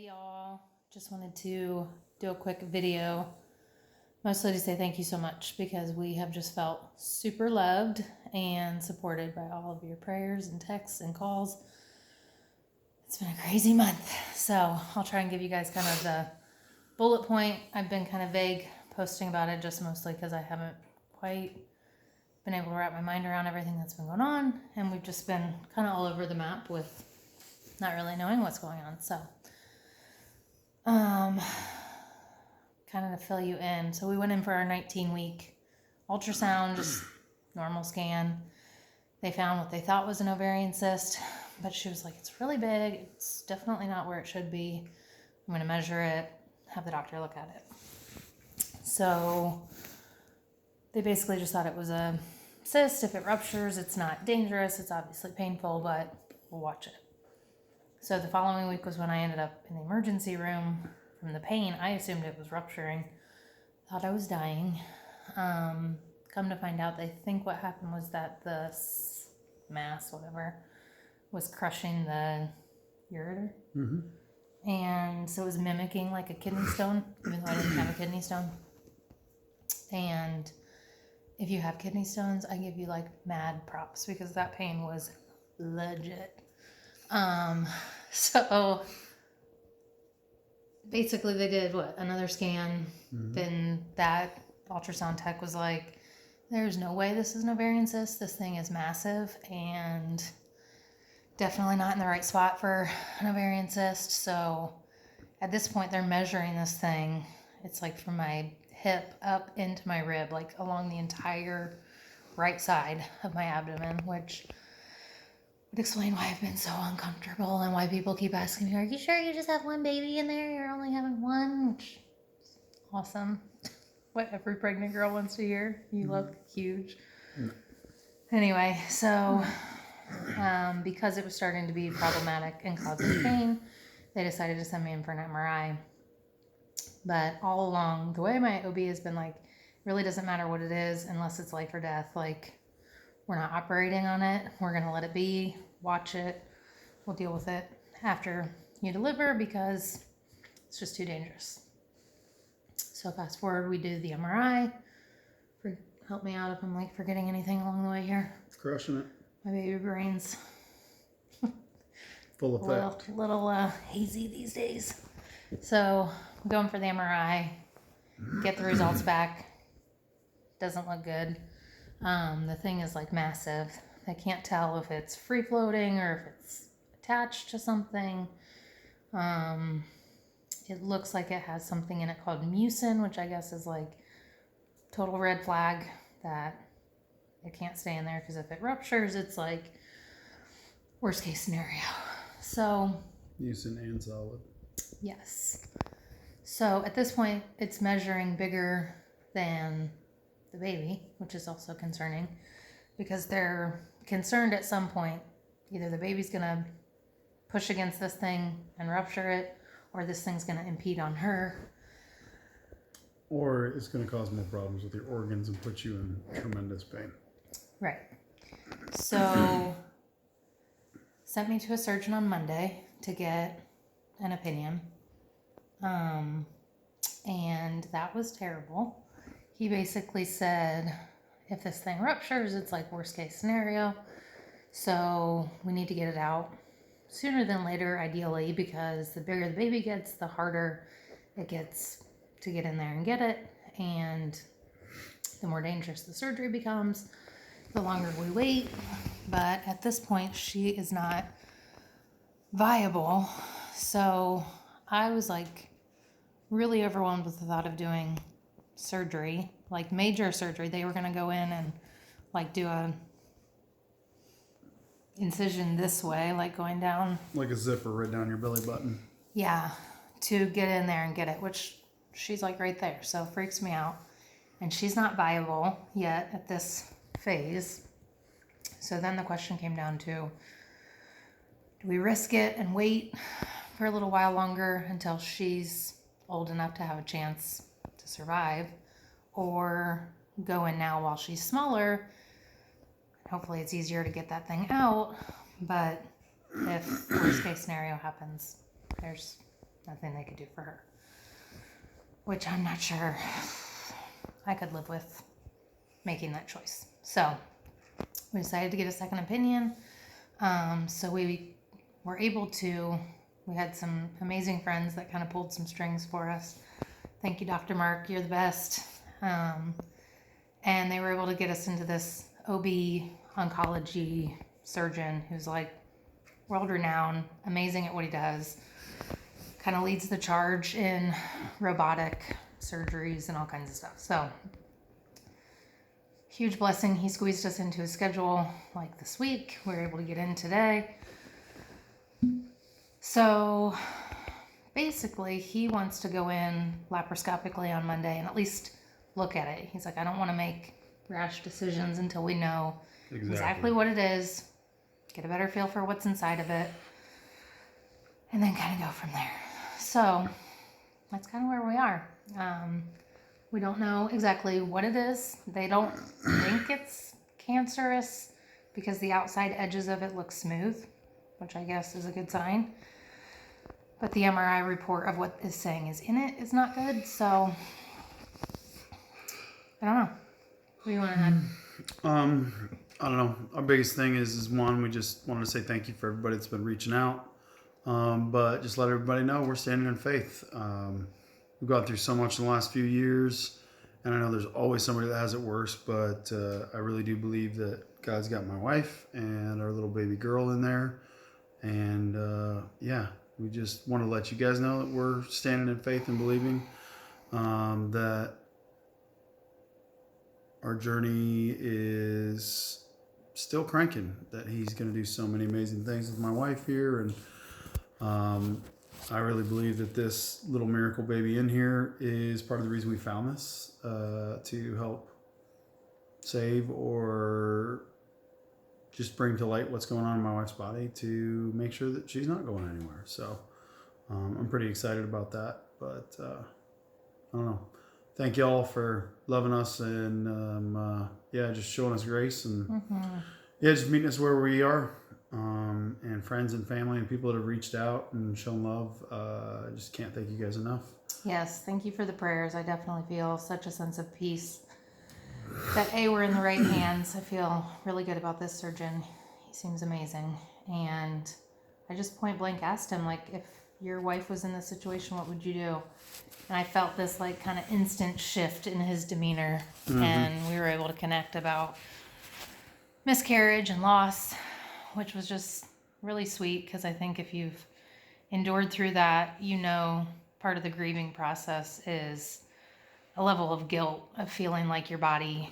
Hey y'all, just wanted to do a quick video, mostly to say thank you so much because we have just felt super loved and supported by all of your prayers and texts and calls. It's been a crazy month, so I'll try and give you guys kind of the bullet point. I've been kind of vague posting about it just mostly because I haven't quite been able to wrap my mind around everything that's been going on, and we've just been kind of all over the map with not really knowing what's going on. So kind of to fill you in. So we went in for our 19-week ultrasound, just normal scan. They found what they thought was an ovarian cyst, but she was like, it's really big. It's definitely not where it should be. I'm going to measure it, have the doctor look at it. So they basically just thought it was a cyst. If it ruptures, it's not dangerous. It's obviously painful, but we'll watch it. So the following week was when I ended up in the emergency room from the pain. I assumed it was rupturing. Thought I was dying. Come to find out, they think what happened was that the mass, whatever, was crushing the ureter. Mm-hmm. And so it was mimicking like a kidney stone, even though I didn't have a kidney stone. And if you have kidney stones, I give you like mad props because that pain was legit. So basically they did another scan. Mm-hmm. Then that ultrasound tech was like, there's no way this is an ovarian cyst. This thing is massive and definitely not in the right spot for an ovarian cyst. So at this point they're measuring this thing. It's like from my hip up into my rib, like along the entire right side of my abdomen, which would explain why I've been so uncomfortable and why people keep asking me, are you sure you just have one baby in there? You're only having one? Which is awesome. What every pregnant girl wants to hear. You look huge. Anyway, so because it was starting to be problematic and causing pain, they decided to send me in for an MRI. But all along, the way my OB has been like, really doesn't matter what it is unless it's life or death. Like, we're not operating on it. We're going to let it be, watch it. We'll deal with it after you deliver because it's just too dangerous. So fast forward, we do the MRI. Help me out if I'm like forgetting anything along the way here. Crushing it. My baby brain's full of that. Little hazy these days. So I'm going for the MRI, get the results back. Doesn't look good. The thing is like massive. I can't tell if it's free floating or if it's attached to something. It looks like it has something in it called mucin, which I guess is like total red flag that it can't stay in there because if it ruptures, it's like worst case scenario. So mucin and solid. Yes. So at this point, it's measuring bigger than the baby, which is also concerning because they're concerned at some point either the baby's going to push against this thing and rupture it, or this thing's going to impede on her. Or it's going to cause more problems with your organs and put you in tremendous pain. Right. So sent me to a surgeon on Monday to get an opinion. And that was terrible. He basically said, if this thing ruptures, it's like worst case scenario. So we need to get it out sooner than later, ideally, because the bigger the baby gets, the harder it gets to get in there and get it. And the more dangerous the surgery becomes, the longer we wait. But at this point, she is not viable. So I was like really overwhelmed with the thought of doing surgery, like major surgery. They were going to go in and like do a incision this way, like going down like a zipper right down your belly button. Yeah, to get in there and get it, which she's like right there, so it freaks me out. And she's not viable yet at this phase. So then the question came down to, do we risk it and wait for a little while longer until she's old enough to have a chance to survive, or go in now while she's smaller? Hopefully it's easier to get that thing out, but if worst case scenario happens, there's nothing they could do for her, which I'm not sure I could live with making that choice. So we decided to get a second opinion. So we were able to, we had some amazing friends that kind of pulled some strings for us. Thank you, Dr. Mark. You're the best. And they were able to get us into this OB oncology surgeon who's like world renowned, amazing at what he does, kind of leads the charge in robotic surgeries and all kinds of stuff. So huge blessing. He squeezed us into his schedule like this week. We were able to get in today. So basically he wants to go in laparoscopically on Monday and at least look at it. He's like, I don't want to make rash decisions until we know exactly what it is, get a better feel for what's inside of it, and then kind of go from there. So that's kind of where we are. We don't know exactly what it is. They don't think it's cancerous because the outside edges of it look smooth, which I guess is a good sign. But the MRI report of what is saying is in it is not good. So I don't know. What do you want to add? I don't know. Our biggest thing is one, we just wanted to say thank you for everybody that's been reaching out. But just let everybody know we're standing in faith. We've gone through so much in the last few years, and I know there's always somebody that has it worse, but I really do believe that God's got my wife and our little baby girl in there. And yeah, we just want to let you guys know that we're standing in faith and believing that our journey is still cranking, that he's going to do so many amazing things with my wife here. And I really believe that this little miracle baby in here is part of the reason we found this, to help save or just bring to light what's going on in my wife's body to make sure that she's not going anywhere. So I'm pretty excited about that. But I don't know. Thank y'all for loving us and yeah, just showing us grace and yeah, just meeting us where we are. And friends and family and people that have reached out and shown love. I just can't thank you guys enough. Yes, thank you for the prayers. I definitely feel such a sense of peace that we're in the right hands. I feel really good about this surgeon. He seems amazing. And I just point blank asked him, like, if your wife was in this situation, what would you do? And I felt this like kind of instant shift in his demeanor. And we were able to connect about miscarriage and loss, which was just really sweet, because I think if you've endured through that, you know, part of the grieving process is a level of guilt of feeling like your body,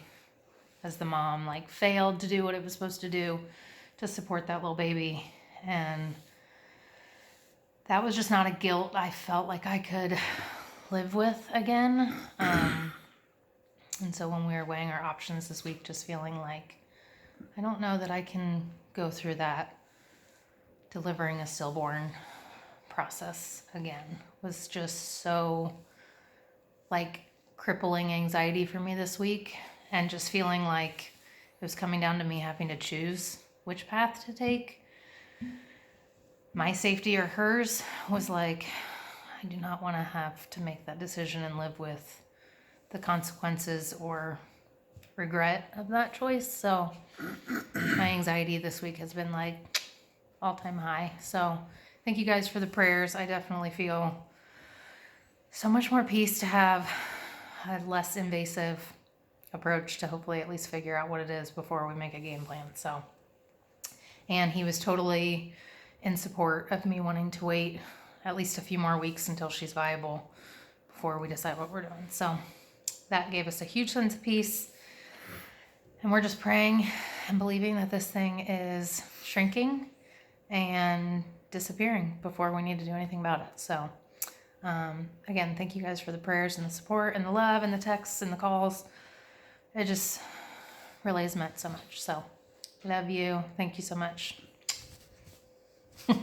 as the mom, like failed to do what it was supposed to do to support that little baby. And that was just not a guilt I felt like I could live with again. And so when we were weighing our options this week, just feeling like, I don't know that I can go through that delivering a stillborn process again, was just so like crippling anxiety for me this week, and just feeling like it was coming down to me having to choose which path to take, my safety or hers. Was like, I do not want to have to make that decision and live with the consequences or regret of that choice. So my anxiety this week has been like all-time high. So thank you guys for the prayers. I definitely feel so much more peace to have a less invasive approach to hopefully at least figure out what it is before we make a game plan. So, and he was totally in support of me wanting to wait at least a few more weeks until she's viable before we decide what we're doing. So that gave us a huge sense of peace. And we're just praying and believing that this thing is shrinking and disappearing before we need to do anything about it. So again, thank you guys for the prayers and the support and the love and the texts and the calls. It just really has meant so much. So love you. Thank you so much.